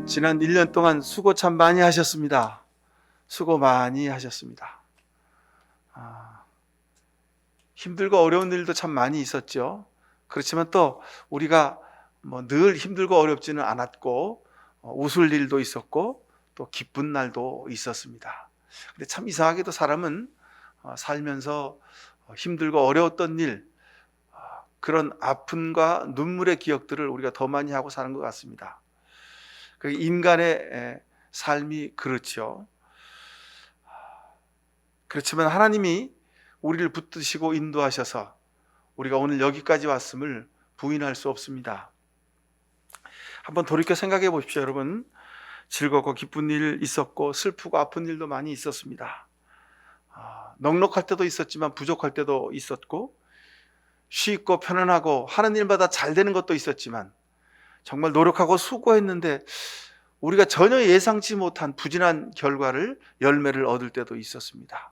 지난 1년 동안 수고 참 많이 하셨습니다. 수고 많이 하셨습니다. 힘들고 어려운 일도 참 많이 있었죠. 그렇지만 또 우리가 늘 힘들고 어렵지는 않았고, 웃을 일도 있었고 또 기쁜 날도 있었습니다. 근데 참 이상하게도 사람은 살면서 힘들고 어려웠던 일, 그런 아픔과 눈물의 기억들을 우리가 더 많이 하고 사는 것 같습니다. 그 인간의 삶이 그렇죠. 그렇지만 하나님이 우리를 붙드시고 인도하셔서 우리가 오늘 여기까지 왔음을 부인할 수 없습니다. 한번 돌이켜 생각해 보십시오, 여러분. 즐겁고 기쁜 일 있었고 슬프고 아픈 일도 많이 있었습니다. 넉넉할 때도 있었지만 부족할 때도 있었고, 쉽고 편안하고 하는 일마다 잘 되는 것도 있었지만, 정말 노력하고 수고했는데 우리가 전혀 예상치 못한 부진한 열매를 얻을 때도 있었습니다.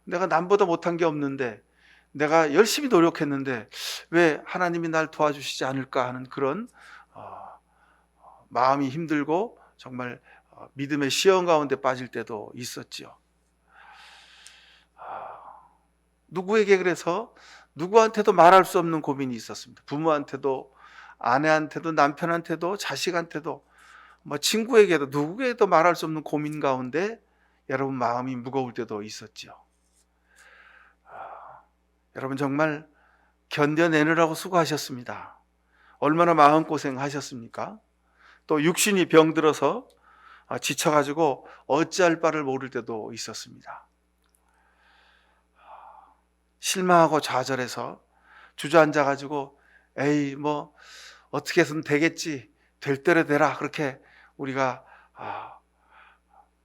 내가 남보다 못한 게 없는데, 내가 열심히 노력했는데 왜 하나님이 날 도와주시지 않을까 하는 그런 마음이 힘들고 정말 믿음의 시험 가운데 빠질 때도 있었지요. 누구에게 그래서 누구한테도 말할 수 없는 고민이 있었습니다. 부모한테도, 아내한테도, 남편한테도, 자식한테도, 친구에게도, 누구에게도 말할 수 없는 고민 가운데 여러분 마음이 무거울 때도 있었지요. 여러분 정말 견뎌내느라고 수고하셨습니다. 얼마나 마음고생 하셨습니까? 또 육신이 병들어서 지쳐가지고 어찌할 바를 모를 때도 있었습니다. 실망하고 좌절해서 주저앉아가지고 에이 어떻게 해서는 되겠지, 될 대로 되라, 그렇게 우리가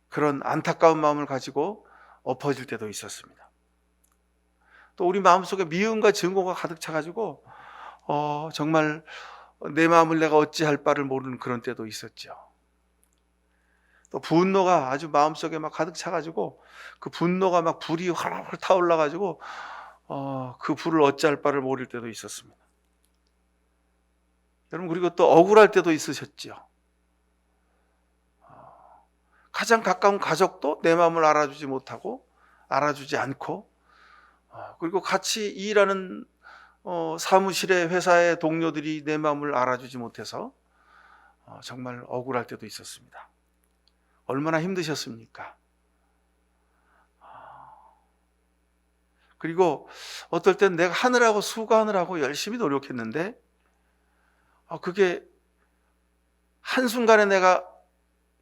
그런 안타까운 마음을 가지고 엎어질 때도 있었습니다. 또 우리 마음속에 미움과 증오가 가득 차가지고 정말 내 마음을 내가 어찌할 바를 모르는 그런 때도 있었죠. 또 분노가 아주 마음속에 막 가득 차가지고 그 분노가 막 불이 활활 타올라가지고 그 불을 어찌할 바를 모를 때도 있었습니다. 여러분, 그리고 또 억울할 때도 있으셨죠. 가장 가까운 가족도 내 마음을 알아주지 못하고 알아주지 않고, 그리고 같이 일하는 사무실의 회사의 동료들이 내 마음을 알아주지 못해서 정말 억울할 때도 있었습니다. 얼마나 힘드셨습니까? 그리고 어떨 땐 내가 하느라고 수고하느라고 열심히 노력했는데 그게 한순간에 내가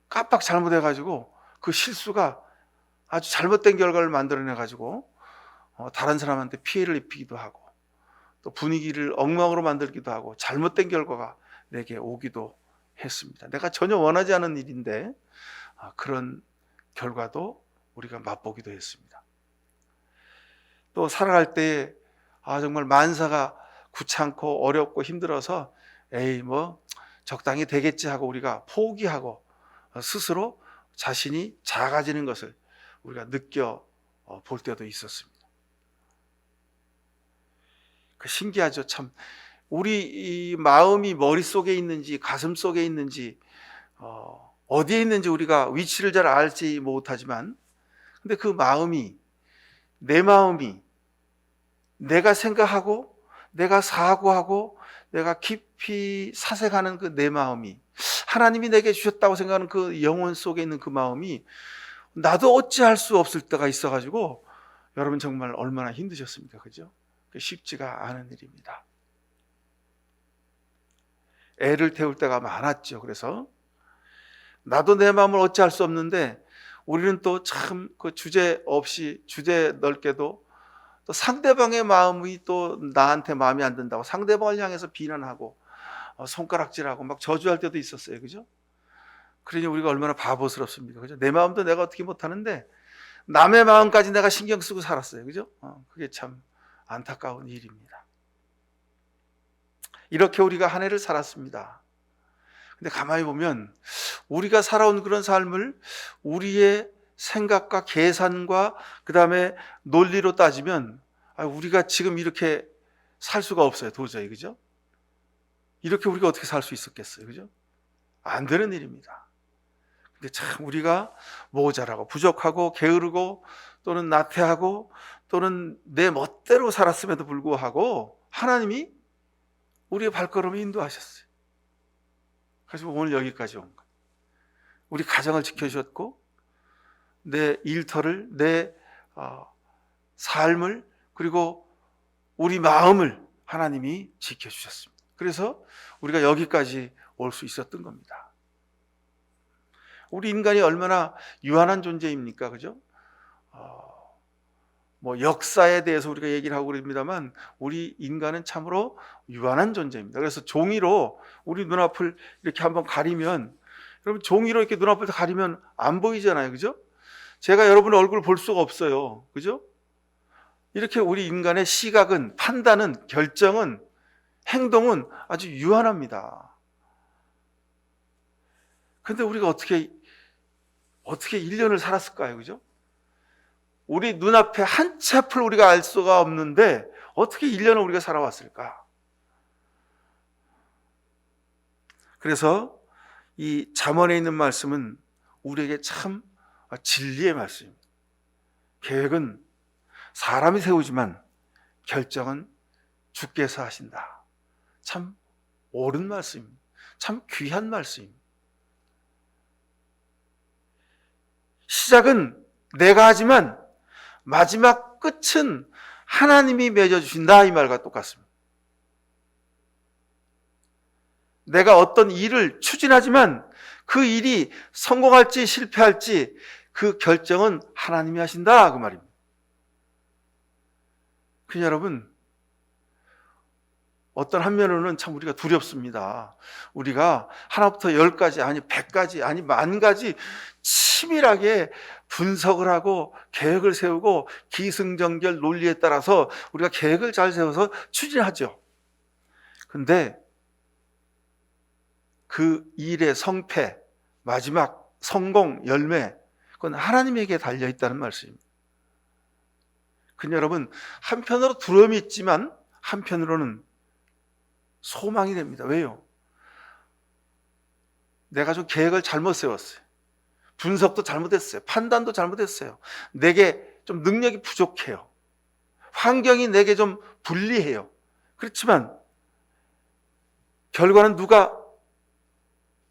깜빡 잘못해가지고 그 실수가 아주 잘못된 결과를 만들어내가지고 다른 사람한테 피해를 입히기도 하고 또 분위기를 엉망으로 만들기도 하고 잘못된 결과가 내게 오기도 했습니다. 내가 전혀 원하지 않은 일인데 그런 결과도 우리가 맛보기도 했습니다. 또 살아갈 때 정말 만사가 귀찮고 어렵고 힘들어서 에이 적당히 되겠지 하고 우리가 포기하고 스스로 자신이 작아지는 것을 우리가 느껴 볼 때도 있었습니다. 신기하죠. 참 우리 이 마음이 머릿속에 있는지 가슴 속에 있는지 어디에 있는지 우리가 위치를 잘 알지 못하지만, 근데 그 마음이, 내 마음이, 내가 생각하고 내가 사고하고 내가 깊이 사색하는 그 내 마음이, 하나님이 내게 주셨다고 생각하는 그 영혼 속에 있는 그 마음이 나도 어찌할 수 없을 때가 있어가지고 여러분 정말 얼마나 힘드셨습니까? 그죠? 쉽지가 않은 일입니다. 애를 태울 때가 많았죠. 그래서 나도 내 마음을 어찌할 수 없는데 우리는 또 참 그 주제 넓게도 또 상대방의 마음이 또 나한테 마음에 안 든다고 상대방을 향해서 비난하고 손가락질하고 막 저주할 때도 있었어요. 그죠? 그러니 우리가 얼마나 바보스럽습니까? 그죠? 내 마음도 내가 어떻게 못하는데 남의 마음까지 내가 신경 쓰고 살았어요. 그죠? 그게 참 안타까운 일입니다. 이렇게 우리가 한 해를 살았습니다. 근데 가만히 보면 우리가 살아온 그런 삶을 우리의 생각과 계산과 그 다음에 논리로 따지면 우리가 지금 이렇게 살 수가 없어요. 도저히. 그죠? 이렇게 우리가 어떻게 살 수 있었겠어요. 그죠? 안 되는 일입니다. 근데 참 우리가 모자라고 부족하고 게으르고 또는 나태하고 또는 내 멋대로 살았음에도 불구하고 하나님이 우리의 발걸음을 인도하셨어요. 그래서 오늘 여기까지 온 거예요. 우리 가정을 지켜주셨고 내 일터를, 내 삶을, 그리고 우리 마음을 하나님이 지켜주셨습니다. 그래서 우리가 여기까지 올 수 있었던 겁니다. 우리 인간이 얼마나 유한한 존재입니까? 그죠? 역사에 대해서 우리가 얘기를 하고 그럽니다만 우리 인간은 참으로 유한한 존재입니다. 그래서 종이로 우리 눈앞을 이렇게 한번 가리면, 여러분 종이로 이렇게 눈앞을 가리면 안 보이잖아요. 그죠? 제가 여러분의 얼굴을 볼 수가 없어요. 그죠? 이렇게 우리 인간의 시각은, 판단은, 결정은, 행동은 아주 유한합니다. 그런데 우리가 어떻게 1년을 살았을까요? 그죠? 우리 눈앞에 한 치 앞을 우리가 알 수가 없는데 어떻게 1년을 우리가 살아왔을까? 그래서 이 잠언에 있는 말씀은 우리에게 참 진리의 말씀입니다. 계획은 사람이 세우지만 결정은 주께서 하신다. 참 옳은 말씀입니다. 참 귀한 말씀입니다. 시작은 내가 하지만 마지막 끝은 하나님이 맺어주신다, 이 말과 똑같습니다. 내가 어떤 일을 추진하지만 그 일이 성공할지 실패할지 그 결정은 하나님이 하신다, 그 말입니다. 그냥 여러분, 어떤 한면으로는 참 우리가 두렵습니다. 우리가 하나부터 10가지, 아니 100가지, 아니 10,000가지 치밀하게 분석을 하고 계획을 세우고 기승전결 논리에 따라서 우리가 계획을 잘 세워서 추진하죠. 근데 그 일의 성패, 마지막 성공, 열매, 그건 하나님에게 달려있다는 말씀입니다. 그냥 여러분, 한편으로 두려움이 있지만 한편으로는 소망이 됩니다. 왜요? 내가 좀 계획을 잘못 세웠어요. 분석도 잘못했어요. 판단도 잘못했어요. 내게 좀 능력이 부족해요. 환경이 내게 좀 불리해요. 그렇지만 결과는 누가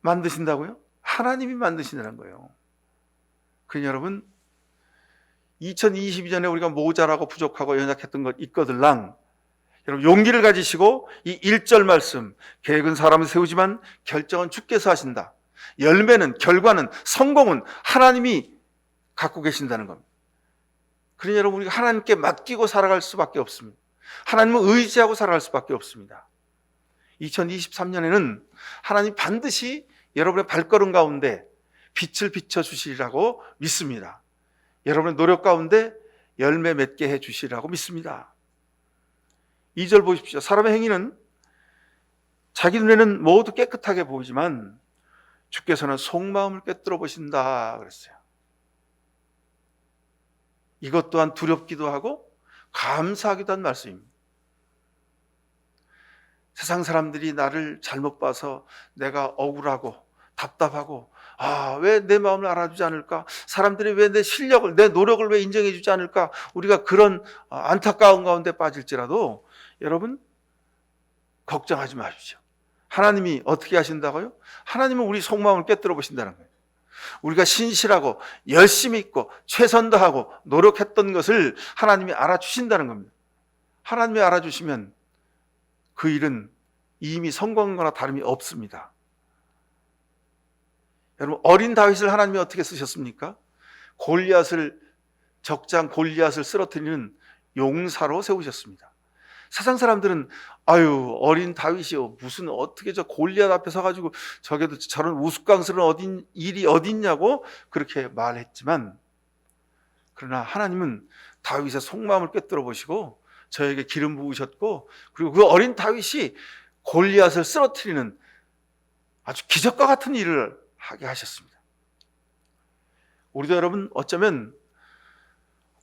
만드신다고요? 하나님이 만드신다는 거예요. 그러니 여러분, 2022년에 우리가 모자라고 부족하고 연약했던 것 있거들랑 여러분 용기를 가지시고 이 1절 말씀, 계획은 사람은 세우지만 결정은 주께서 하신다. 열매는, 결과는, 성공은 하나님이 갖고 계신다는 겁니다. 그러니 여러분, 우리가 하나님께 맡기고 살아갈 수밖에 없습니다. 하나님을 의지하고 살아갈 수밖에 없습니다. 2023년에는 하나님 반드시 여러분의 발걸음 가운데 빛을 비춰주시리라고 믿습니다. 여러분의 노력 가운데 열매 맺게 해주시리라고 믿습니다. 2절 보십시오. 사람의 행위는 자기 눈에는 모두 깨끗하게 보이지만 주께서는 속마음을 꿰뚫어 보신다 그랬어요. 이것 또한 두렵기도 하고 감사하기도 한 말씀입니다. 세상 사람들이 나를 잘못 봐서 내가 억울하고 답답하고, 왜 내 마음을 알아주지 않을까? 사람들이 왜 내 실력을, 내 노력을 왜 인정해 주지 않을까? 우리가 그런 안타까운 가운데 빠질지라도 여러분 걱정하지 마십시오. 하나님이 어떻게 하신다고요? 하나님은 우리 속마음을 꿰뚫어 보신다는 거예요. 우리가 신실하고 열심히 있고 최선 다하고 노력했던 것을 하나님이 알아주신다는 겁니다. 하나님이 알아주시면 그 일은 이미 성공한 거나 다름이 없습니다. 여러분, 어린 다윗을 하나님이 어떻게 쓰셨습니까? 적장 골리앗을 쓰러뜨리는 용사로 세우셨습니다. 세상 사람들은 어린 다윗이요, 무슨 어떻게 저 골리앗 앞에 서가지고 저게도 저런 우스꽝스러운 일이 어딨냐고 그렇게 말했지만, 그러나 하나님은 다윗의 속마음을 꿰뚫어 보시고 저에게 기름 부으셨고, 그리고 그 어린 다윗이 골리앗을 쓰러뜨리는 아주 기적과 같은 일을 하게 하셨습니다. 우리도 여러분 어쩌면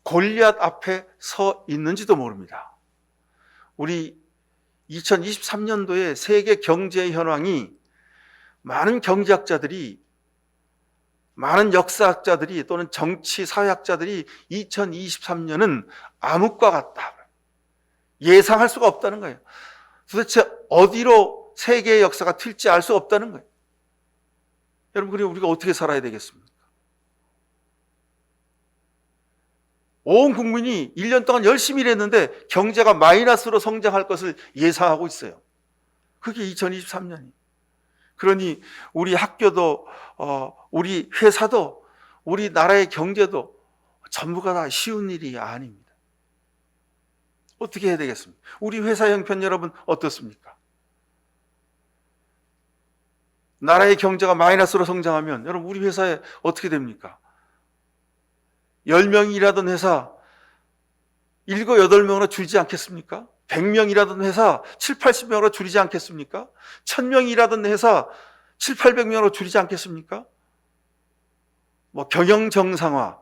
골리앗 앞에 서 있는지도 모릅니다. 우리 2023년도의 세계 경제 현황이 많은 경제학자들이, 많은 역사학자들이 또는 정치 사회학자들이 2023년은 암흑과 같다, 예상할 수가 없다는 거예요. 도대체 어디로 세계의 역사가 튈지 알 수 없다는 거예요. 여러분, 그럼 우리가 어떻게 살아야 되겠습니까? 온 국민이 1년 동안 열심히 일했는데 경제가 마이너스로 성장할 것을 예상하고 있어요. 그게 2023년이. 그러니 우리 학교도, 우리 회사도, 우리 나라의 경제도 전부가 다 쉬운 일이 아닙니다. 어떻게 해야 되겠습니까? 우리 회사 형편 여러분 어떻습니까? 나라의 경제가 마이너스로 성장하면 여러분 우리 회사에 어떻게 됩니까? 10명이 일하던 회사 7, 8명으로 줄지 않겠습니까? 100명 일하던 회사 7, 80명으로 줄이지 않겠습니까? 1000명 일하던 회사 7, 800명으로 줄이지 않겠습니까? 경영 정상화,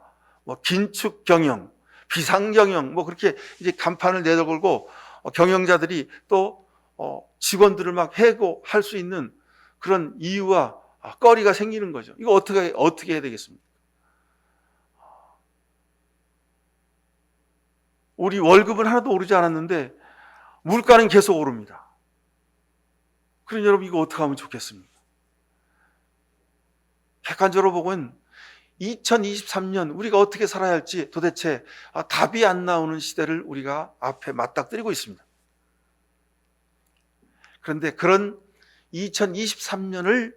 긴축 경영, 비상 경영, 그렇게 이제 간판을 내걸고 경영자들이 또 직원들을 막 해고할 수 있는 그런 이유와 거리가 생기는 거죠. 이거 어떻게 해야 되겠습니까? 우리 월급은 하나도 오르지 않았는데 물가는 계속 오릅니다. 그러니 여러분 이거 어떻게 하면 좋겠습니까? 객관적으로 보면 2023년 우리가 어떻게 살아야 할지 도대체 답이 안 나오는 시대를 우리가 앞에 맞닥뜨리고 있습니다. 그런데 그런 2023년을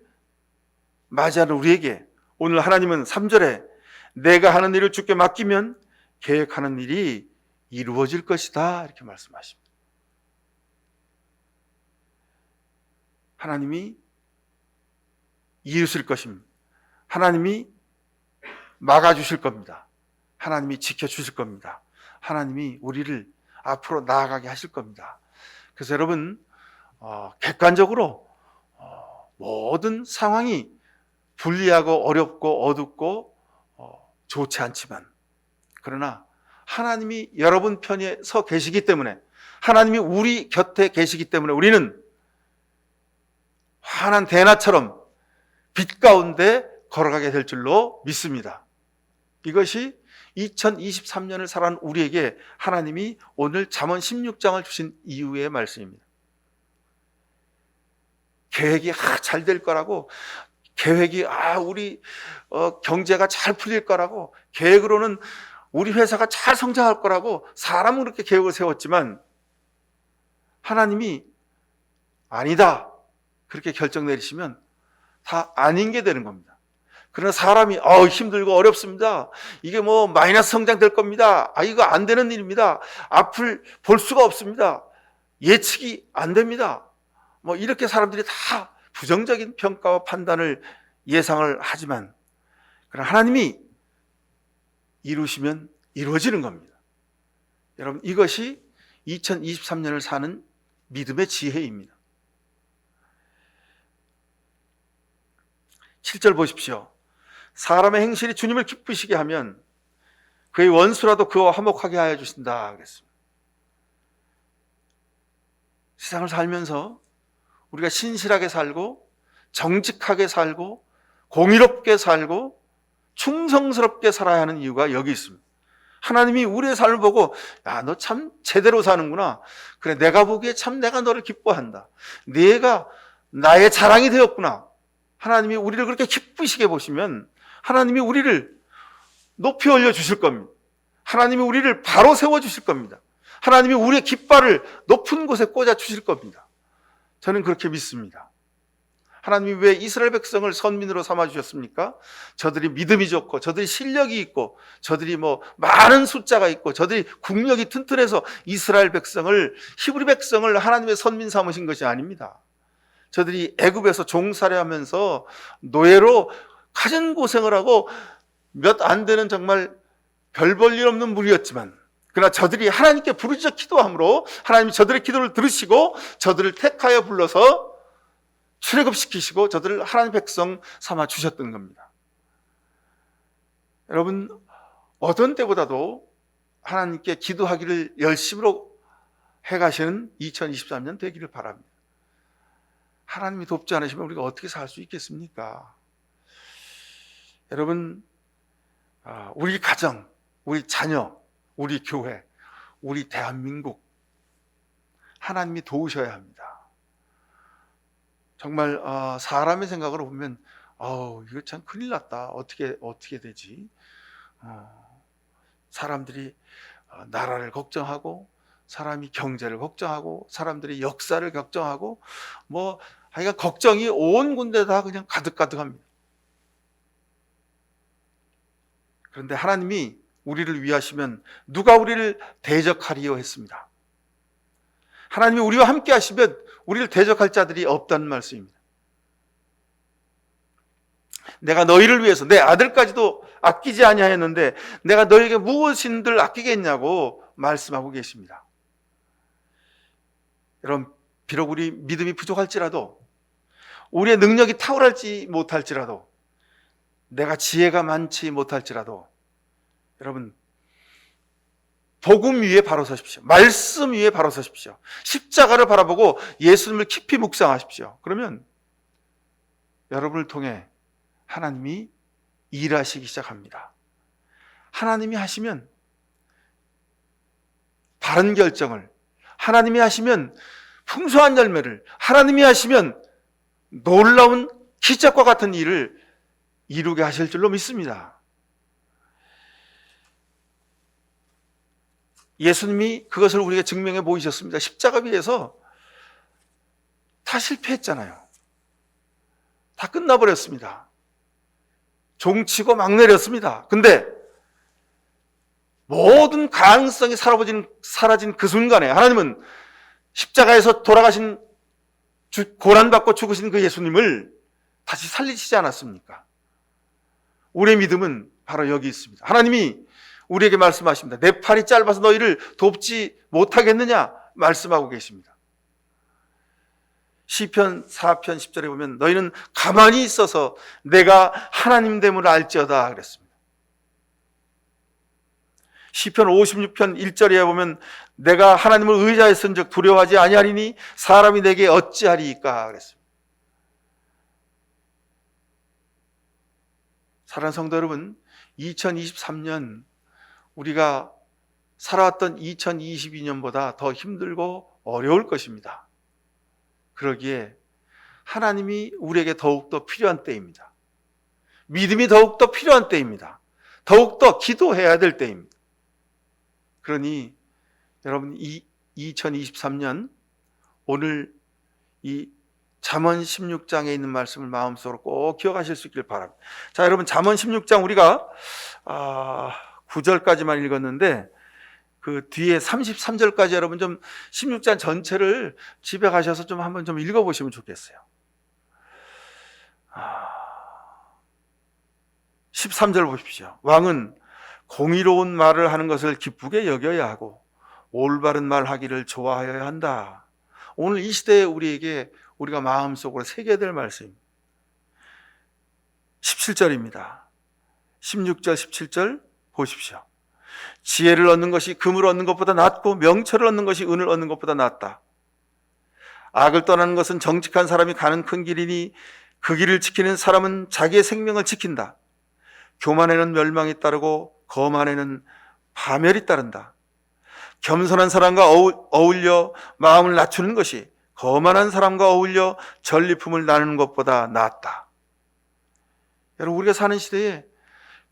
맞이하는 우리에게 오늘 하나님은 3절에 내가 하는 일을 주께 맡기면 계획하는 일이 이루어질 것이다, 이렇게 말씀하십니다. 하나님이 이루실 것입니다. 하나님이 막아주실 겁니다. 하나님이 지켜주실 겁니다. 하나님이 우리를 앞으로 나아가게 하실 겁니다. 그래서 여러분 객관적으로 모든 상황이 불리하고 어렵고 어둡고 좋지 않지만, 그러나 하나님이 여러분 편에 서 계시기 때문에, 하나님이 우리 곁에 계시기 때문에 우리는 환한 대낮처럼 빛 가운데 걸어가게 될 줄로 믿습니다. 이것이 2023년을 살아온 우리에게 하나님이 오늘 잠언 16장을 주신 이유의 말씀입니다. 계획이 잘 될 거라고, 계획이 우리 경제가 잘 풀릴 거라고, 계획으로는 우리 회사가 잘 성장할 거라고 사람은 그렇게 계획을 세웠지만 하나님이 아니다 그렇게 결정 내리시면 다 아닌 게 되는 겁니다. 그러나 사람이 힘들고 어렵습니다, 이게 마이너스 성장될 겁니다, 이거 안 되는 일입니다, 앞을 볼 수가 없습니다, 예측이 안 됩니다, 이렇게 사람들이 다 부정적인 평가와 판단을 예상을 하지만, 그러나 하나님이 이루시면 이루어지는 겁니다. 여러분 이것이 2023년을 사는 믿음의 지혜입니다. 7절 보십시오. 사람의 행실이 주님을 기쁘시게 하면 그의 원수라도 그와 화목하게 하여 주신다 하겠습니다. 세상을 살면서 우리가 신실하게 살고 정직하게 살고 공의롭게 살고 충성스럽게 살아야 하는 이유가 여기 있습니다. 하나님이 우리의 삶을 보고 너 참 제대로 사는구나, 그래 내가 보기에 참 내가 너를 기뻐한다, 네가 나의 자랑이 되었구나. 하나님이 우리를 그렇게 기쁘시게 보시면 하나님이 우리를 높이 올려주실 겁니다. 하나님이 우리를 바로 세워주실 겁니다. 하나님이 우리의 깃발을 높은 곳에 꽂아주실 겁니다. 저는 그렇게 믿습니다. 하나님이 왜 이스라엘 백성을 선민으로 삼아주셨습니까? 저들이 믿음이 좋고 저들이 실력이 있고 저들이 많은 숫자가 있고 저들이 국력이 튼튼해서 이스라엘 백성을, 히브리 백성을 하나님의 선민 삼으신 것이 아닙니다. 저들이 애굽에서 종살이하면서 노예로 가진 고생을 하고 몇 안 되는 정말 별 볼 일 없는 무리였지만, 그러나 저들이 하나님께 부르짖어 기도함으로 하나님이 저들의 기도를 들으시고 저들을 택하여 불러서 출애굽시키시고 저들을 하나님의 백성 삼아 주셨던 겁니다. 여러분 어떤 때보다도 하나님께 기도하기를 열심으로 해가시는 2023년 되기를 바랍니다. 하나님이 돕지 않으시면 우리가 어떻게 살 수 있겠습니까? 여러분, 우리 가정, 우리 자녀, 우리 교회, 우리 대한민국, 하나님이 도우셔야 합니다. 정말 사람의 생각으로 보면 이거 참 큰일 났다. 어떻게 되지? 사람들이 나라를 걱정하고, 사람이 경제를 걱정하고, 사람들이 역사를 걱정하고, 하여간 걱정이 온 군데 다 그냥 가득가득합니다. 그런데 하나님이 우리를 위하시면 누가 우리를 대적하리요 했습니다. 하나님이 우리와 함께 하시면 우리를 대적할 자들이 없다는 말씀입니다. 내가 너희를 위해서 내 아들까지도 아끼지 아니하였는데 내가 너희에게 무엇인들 아끼겠냐고 말씀하고 계십니다. 여러분, 비록 우리 믿음이 부족할지라도, 우리의 능력이 탁월할지 못할지라도, 내가 지혜가 많지 못할지라도, 여러분, 복음 위에 바로 서십시오. 말씀 위에 바로 서십시오. 십자가를 바라보고 예수님을 깊이 묵상하십시오. 그러면 여러분을 통해 하나님이 일하시기 시작합니다. 하나님이 하시면 바른 결정을, 하나님이 하시면 풍성한 열매를, 하나님이 하시면 놀라운 기적과 같은 일을 이루게 하실 줄로 믿습니다. 예수님이 그것을 우리에게 증명해 보이셨습니다. 십자가 위에서 다 실패했잖아요. 다 끝나버렸습니다. 종치고 막 내렸습니다. 근데 모든 가능성이 사라진 그 순간에 하나님은 십자가에서 돌아가신, 고난받고 죽으신 그 예수님을 다시 살리시지 않았습니까? 우리의 믿음은 바로 여기 있습니다. 하나님이 우리에게 말씀하십니다. 내 팔이 짧아서 너희를 돕지 못하겠느냐 말씀하고 계십니다. 시편 4편 10절에 보면 너희는 가만히 있어서 내가 하나님 됨을 알지어다 그랬습니다. 시편 56편 1절에 보면 내가 하나님을 의지하였은즉 두려워하지 아니하리니 사람이 내게 어찌하리이까 그랬습니다. 사랑하는 성도 여러분, 2023년 우리가 살아왔던 2022년보다 더 힘들고 어려울 것입니다. 그러기에 하나님이 우리에게 더욱더 필요한 때입니다. 믿음이 더욱더 필요한 때입니다. 더욱더 기도해야 될 때입니다. 그러니 여러분, 이 2023년 오늘 이 잠언 16장에 있는 말씀을 마음속으로 꼭 기억하실 수 있길 바랍니다. 자, 여러분, 잠언 16장 우리가 9절까지만 읽었는데 그 뒤에 33절까지 여러분 좀 16장 전체를 집에 가셔서 좀 한번 좀 읽어보시면 좋겠어요. 13절 보십시오. 왕은 공의로운 말을 하는 것을 기쁘게 여겨야 하고 올바른 말 하기를 좋아하여야 한다. 오늘 이 시대에 우리가 마음속으로 새겨야 될 말씀입니다. 17절입니다. 16절 17절 보십시오. 지혜를 얻는 것이 금을 얻는 것보다 낫고 명철을 얻는 것이 은을 얻는 것보다 낫다. 악을 떠나는 것은 정직한 사람이 가는 큰 길이니 그 길을 지키는 사람은 자기의 생명을 지킨다. 교만에는 멸망이 따르고 거만에는 파멸이 따른다. 겸손한 사람과 어울려 마음을 낮추는 것이 거만한 사람과 어울려 전리품을 나누는 것보다 낫다. 여러분, 우리가 사는 시대에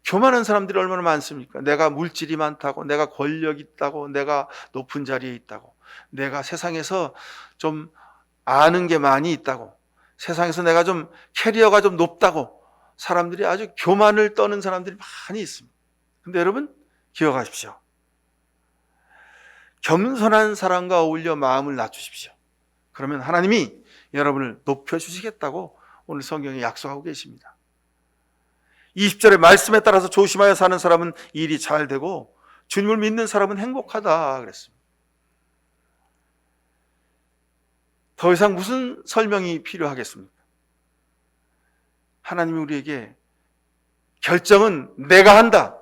교만한 사람들이 얼마나 많습니까? 내가 물질이 많다고, 내가 권력이 있다고, 내가 높은 자리에 있다고, 내가 세상에서 좀 아는 게 많이 있다고, 세상에서 내가 좀 캐리어가 좀 높다고 사람들이 아주 교만을 떠는 사람들이 많이 있습니다. 근데 여러분, 기억하십시오. 겸손한 사람과 어울려 마음을 낮추십시오. 그러면 하나님이 여러분을 높여주시겠다고 오늘 성경에 약속하고 계십니다. 20절의 말씀에 따라서 조심하여 사는 사람은 일이 잘 되고 주님을 믿는 사람은 행복하다 그랬습니다. 더 이상 무슨 설명이 필요하겠습니까? 하나님이 우리에게 결정은 내가 한다.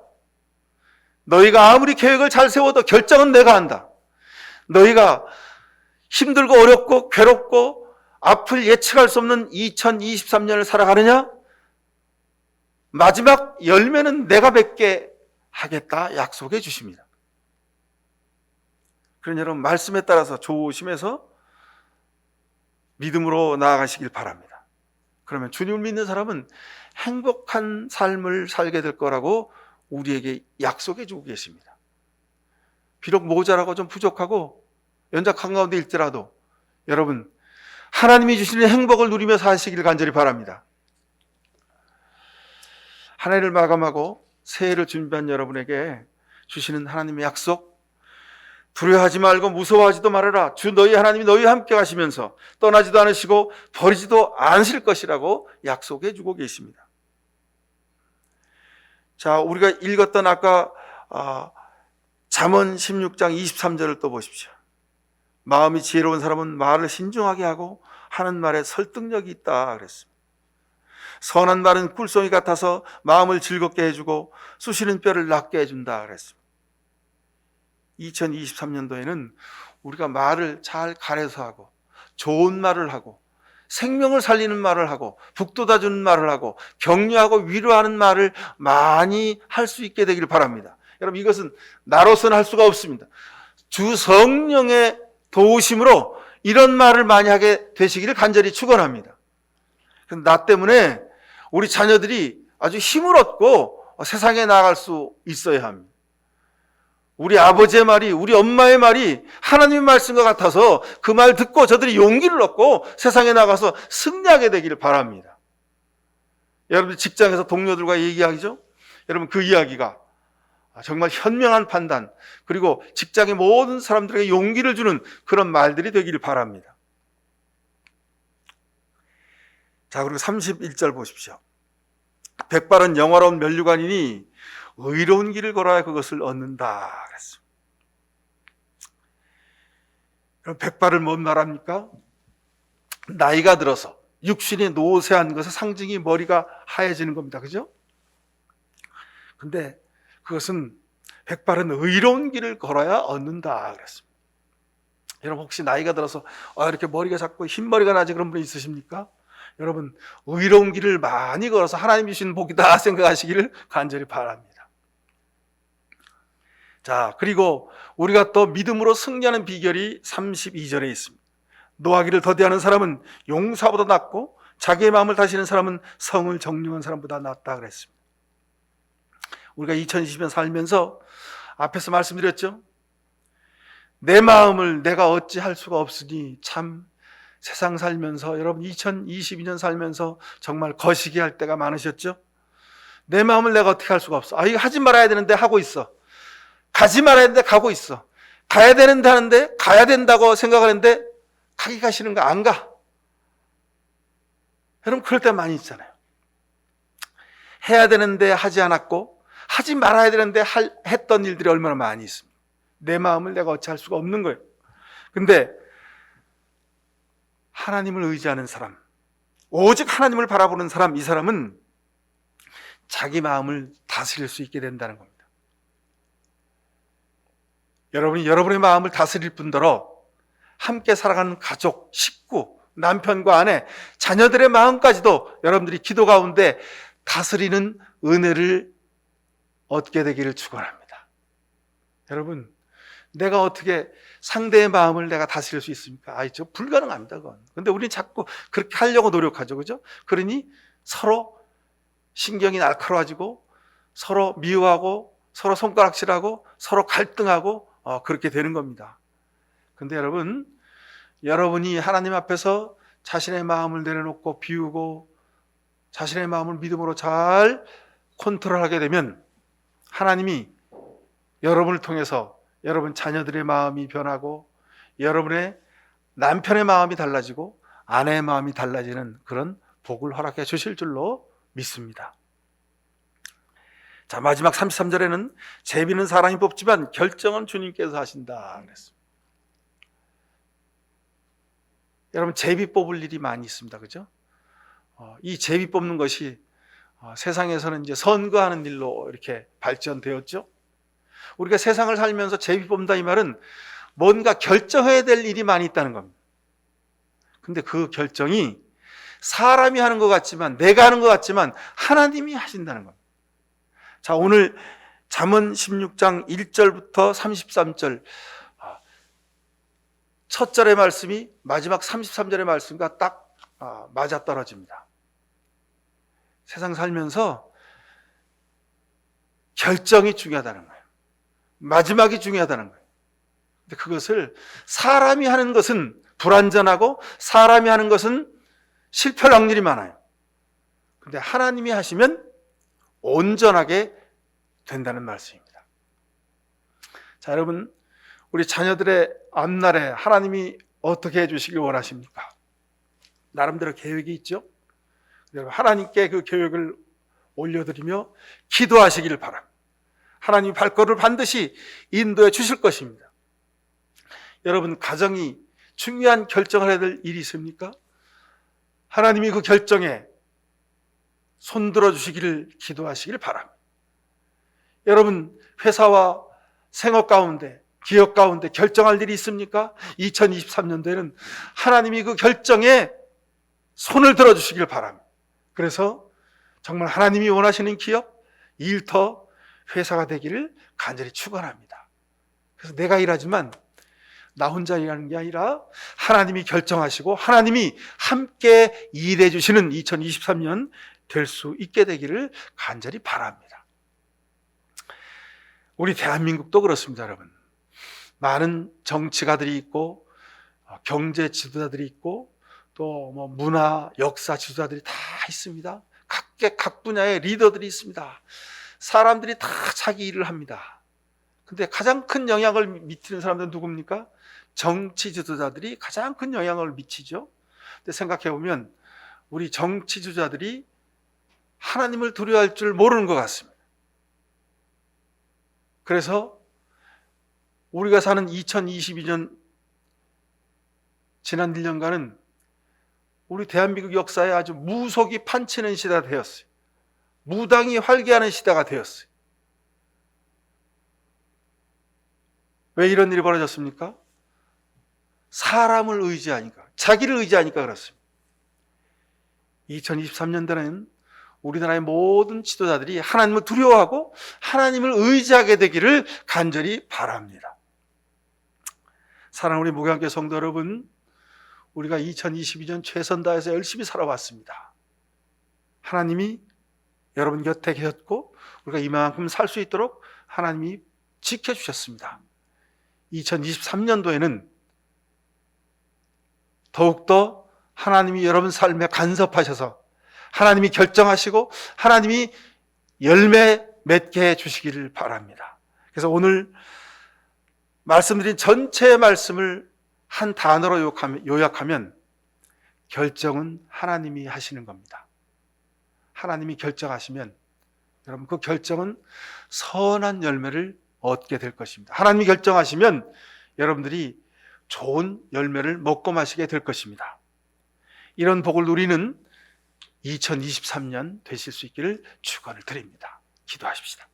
너희가 아무리 계획을 잘 세워도 결정은 내가 한다. 너희가 힘들고 어렵고 괴롭고 앞을 예측할 수 없는 2023년을 살아가느냐? 마지막 열매는 내가 맺게 하겠다 약속해 주십니다. 그러니 여러분 말씀에 따라서 조심해서 믿음으로 나아가시길 바랍니다. 그러면 주님을 믿는 사람은 행복한 삶을 살게 될 거라고 우리에게 약속해 주고 계십니다. 비록 모자라고 좀 부족하고 연약한 가운데 일지라도 여러분 하나님이 주시는 행복을 누리며 사시길 간절히 바랍니다. 한 해를 마감하고 새해를 준비한 여러분에게 주시는 하나님의 약속, 두려워하지 말고 무서워하지도 말아라. 주 너희 하나님이 너희와 함께 가시면서 떠나지도 않으시고 버리지도 않으실 것이라고 약속해 주고 계십니다. 자, 우리가 읽었던 아까 잠언 16장 23절을 또 보십시오. 마음이 지혜로운 사람은 말을 신중하게 하고 하는 말에 설득력이 있다 그랬습니다. 선한 말은 꿀송이 같아서 마음을 즐겁게 해주고 쑤시는 뼈를 낫게 해준다 그랬습니다. 2023년도에는 우리가 말을 잘 가려서 하고 좋은 말을 하고 생명을 살리는 말을 하고 북돋아주는 말을 하고 격려하고 위로하는 말을 많이 할 수 있게 되기를 바랍니다. 여러분 이것은 나로서는 할 수가 없습니다. 주 성령의 도우심으로 이런 말을 많이 하게 되시기를 간절히 축원합니다. 나 때문에 우리 자녀들이 아주 힘을 얻고 세상에 나갈 수 있어야 합니다. 우리 아버지의 말이, 우리 엄마의 말이 하나님의 말씀과 같아서 그 말 듣고 저들이 용기를 얻고 세상에 나가서 승리하게 되기를 바랍니다. 여러분들 직장에서 동료들과 얘기하죠? 여러분 그 이야기가 정말 현명한 판단, 그리고 직장의 모든 사람들에게 용기를 주는 그런 말들이 되기를 바랍니다. 자, 그리고 31절 보십시오. 백발은 영화로운 면류관이니 의로운 길을 걸어야 그것을 얻는다 그랬습니다. 그럼 백발은 뭔 말합니까? 나이가 들어서 육신이 노쇠한 것의 상징이 머리가 하얘지는 겁니다. 그죠? 근데 그것은 백발은 의로운 길을 걸어야 얻는다 그랬습니다. 여러분 혹시 나이가 들어서 이렇게 머리가 자꾸 흰머리가 나지 그런 분 있으십니까? 여러분 의로운 길을 많이 걸어서 하나님 주신 복이다 생각하시기를 간절히 바랍니다. 자, 그리고 우리가 또 믿음으로 승리하는 비결이 32절에 있습니다. 노하기를 더디하는 사람은 용사보다 낫고 자기의 마음을 다스리는 사람은 성을 정령한 사람보다 낫다 그랬습니다. 우리가 2020년 살면서 앞에서 말씀드렸죠. 내 마음을 내가 어찌 할 수가 없으니 참 세상 살면서 여러분 2022년 살면서 정말 거시기 할 때가 많으셨죠. 내 마음을 내가 어떻게 할 수가 없어. 이거 하지 말아야 되는데 하고 있어. 가지 말아야 되는데 가고 있어. 가야 되는데 하는데 가야 된다고 생각하는데 가기가 싫은 거 안 가. 여러분 그럴 때 많이 있잖아요. 해야 되는데 하지 않았고 하지 말아야 되는데 했던 일들이 얼마나 많이 있습니다. 내 마음을 내가 어찌 할 수가 없는 거예요. 근데 하나님을 의지하는 사람, 오직 하나님을 바라보는 사람, 이 사람은 자기 마음을 다스릴 수 있게 된다는 겁니다. 여러분이 여러분의 마음을 다스릴 뿐더러 함께 살아가는 가족, 식구, 남편과 아내, 자녀들의 마음까지도 여러분들이 기도 가운데 다스리는 은혜를 얻게 되기를 축원합니다. 여러분, 내가 어떻게 상대의 마음을 내가 다스릴 수 있습니까? 저 불가능합니다, 그건. 근데 우리는 자꾸 그렇게 하려고 노력하죠, 그죠? 그러니 서로 신경이 날카로워지고 서로 미워하고 서로 손가락질하고 서로 갈등하고 그렇게 되는 겁니다. 근데 여러분, 여러분이 하나님 앞에서 자신의 마음을 내려놓고 비우고 자신의 마음을 믿음으로 잘 컨트롤하게 되면 하나님이 여러분을 통해서 여러분 자녀들의 마음이 변하고 여러분의 남편의 마음이 달라지고 아내의 마음이 달라지는 그런 복을 허락해 주실 줄로 믿습니다. 자, 마지막 33절에는 제비는 사람이 뽑지만 결정은 주님께서 하신다 그랬습니다. 여러분 제비 뽑을 일이 많이 있습니다. 그죠? 이 제비 뽑는 것이 세상에서는 이제 선거하는 일로 이렇게 발전되었죠. 우리가 세상을 살면서 제비 뽑는다 이 말은 뭔가 결정해야 될 일이 많이 있다는 겁니다. 근데 그 결정이 사람이 하는 것 같지만, 내가 하는 것 같지만 하나님이 하신다는 겁니다. 자, 오늘 잠언 16장 1절부터 33절 첫 절의 말씀이 마지막 33절의 말씀과 딱 맞아떨어집니다. 세상 살면서 결정이 중요하다는 거예요. 마지막이 중요하다는 거예요. 근데 그것을 사람이 하는 것은 불완전하고 사람이 하는 것은 실패할 확률이 많아요. 근데 하나님이 하시면 온전하게 된다는 말씀입니다. 자, 여러분, 우리 자녀들의 앞날에 하나님이 어떻게 해주시길 원하십니까? 나름대로 계획이 있죠? 여러분, 하나님께 그 계획을 올려드리며 기도하시기를 바랍니다. 하나님이 발걸음을 반드시 인도해 주실 것입니다. 여러분, 가정이 중요한 결정을 해야 될 일이 있습니까? 하나님이 그 결정에 손들어 주시기를 기도하시길 바랍니다. 여러분, 회사와 생업 가운데, 기업 가운데 결정할 일이 있습니까? 2023년도에는 하나님이 그 결정에 손을 들어 주시길 바랍니다. 그래서 정말 하나님이 원하시는 기업, 일터, 회사가 되기를 간절히 축원합니다. 그래서 내가 일하지만 나 혼자 일하는 게 아니라 하나님이 결정하시고 하나님이 함께 일해 주시는 2023년 될 수 있게 되기를 간절히 바랍니다. 우리 대한민국도 그렇습니다, 여러분. 많은 정치가들이 있고 경제 지도자들이 있고 또 문화, 역사 지도자들이 다 있습니다. 각 분야의 리더들이 있습니다. 사람들이 다 자기 일을 합니다. 근데 가장 큰 영향을 미치는 사람들은 누굽니까? 정치 지도자들이 가장 큰 영향을 미치죠. 근데 생각해 보면 우리 정치 지도자들이 하나님을 두려워할 줄 모르는 것 같습니다. 그래서 우리가 사는 2022년 지난 1년간은 우리 대한민국 역사에 아주 무속이 판치는 시대가 되었어요. 무당이 활개하는 시대가 되었어요. 왜 이런 일이 벌어졌습니까? 사람을 의지하니까, 자기를 의지하니까 그렇습니다. 2023년도에는 우리나라의 모든 지도자들이 하나님을 두려워하고 하나님을 의지하게 되기를 간절히 바랍니다. 사랑하는 우리 목양교회 성도 여러분, 우리가 2022년 최선 다해서 열심히 살아왔습니다. 하나님이 여러분 곁에 계셨고 우리가 이만큼 살 수 있도록 하나님이 지켜주셨습니다. 2023년도에는 더욱더 하나님이 여러분 삶에 간섭하셔서 하나님이 결정하시고 하나님이 열매 맺게 해주시기를 바랍니다. 그래서 오늘 말씀드린 전체 말씀을 한 단어로 요약하면 결정은 하나님이 하시는 겁니다. 하나님이 결정하시면 여러분 그 결정은 선한 열매를 얻게 될 것입니다. 하나님이 결정하시면 여러분들이 좋은 열매를 먹고 마시게 될 것입니다. 이런 복을 누리는 2023년 되실 수 있기를 축원을 드립니다. 기도하십시다.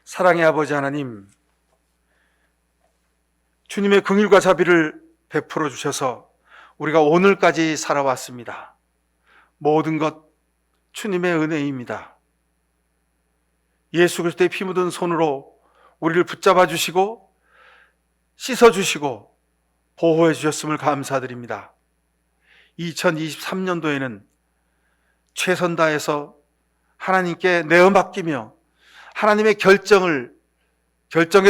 사랑의 아버지 하나님, 주님의 긍휼과 자비를 베풀어 주셔서 우리가 오늘까지 살아왔습니다. 모든 것 주님의 은혜입니다. 예수 그리스도의 피 묻은 손으로 우리를 붙잡아 주시고 씻어 주시고 보호해 주셨음을 감사드립니다. 2023년도에는 최선 다해서 하나님께 내어 맡기며 하나님의 결정에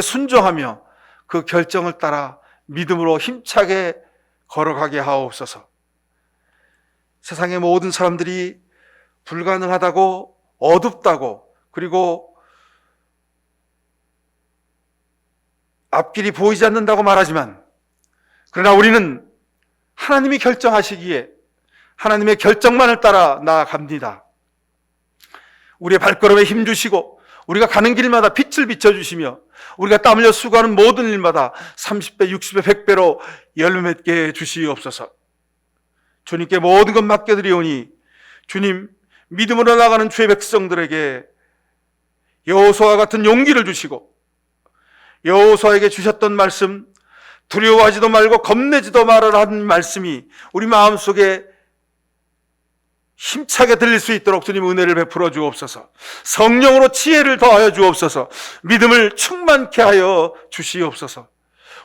순종하며 그 결정을 따라 믿음으로 힘차게 걸어가게 하옵소서. 세상의 모든 사람들이 불가능하다고, 어둡다고, 그리고 앞길이 보이지 않는다고 말하지만, 그러나 우리는 하나님이 결정하시기에 하나님의 결정만을 따라 나아갑니다. 우리의 발걸음에 힘주시고 우리가 가는 길마다 빛을 비춰주시며 우리가 땀 흘려 수고하는 모든 일마다 30배, 60배, 100배로 열매 맺게 주시옵소서. 주님께 모든 것 맡겨드리오니 주님, 믿음으로 나가는 주의 백성들에게 여호수아와 같은 용기를 주시고 여호수아에게 주셨던 말씀 두려워하지도 말고 겁내지도 말아라 하는 말씀이 우리 마음속에 힘차게 들릴 수 있도록 주님 은혜를 베풀어 주옵소서. 성령으로 지혜를 더하여 주옵소서. 믿음을 충만케 하여 주시옵소서.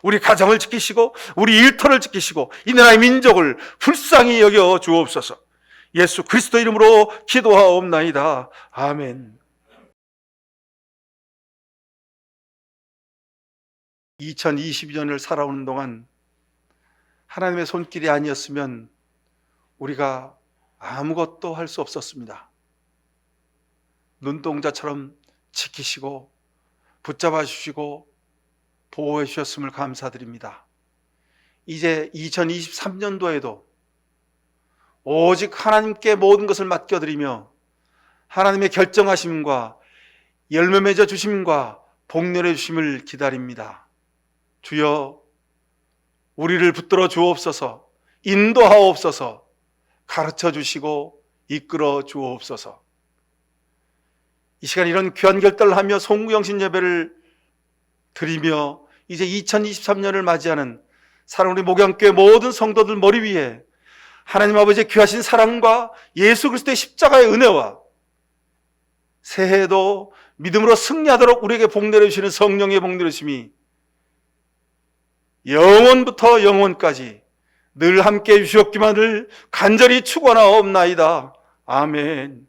우리 가정을 지키시고 우리 일터를 지키시고 이 나라의 민족을 불쌍히 여겨 주옵소서. 예수 그리스도 이름으로 기도하옵나이다. 아멘. 2022년을 살아오는 동안 하나님의 손길이 아니었으면 우리가 아무것도 할 수 없었습니다. 눈동자처럼 지키시고 붙잡아 주시고 보호해 주셨음을 감사드립니다. 이제 2023년도에도 오직 하나님께 모든 것을 맡겨드리며 하나님의 결정하심과 열매 맺어 주심과 복렬해 주심을 기다립니다. 주여, 우리를 붙들어 주옵소서. 인도하옵소서. 가르쳐 주시고 이끌어 주옵소서. 이 시간 이런 귀한 결단을 하며 송구영신 예배를 드리며 이제 2023년을 맞이하는 사랑하는 우리 목양교회 모든 성도들 머리 위에 하나님 아버지의 귀하신 사랑과 예수 그리스도의 십자가의 은혜와 새해에도 믿음으로 승리하도록 우리에게 복 내려주시는 성령의 복 내려주심이 영원부터 영원까지 늘 함께 해주시옵기만을 간절히 축원하옵나이다. 아멘.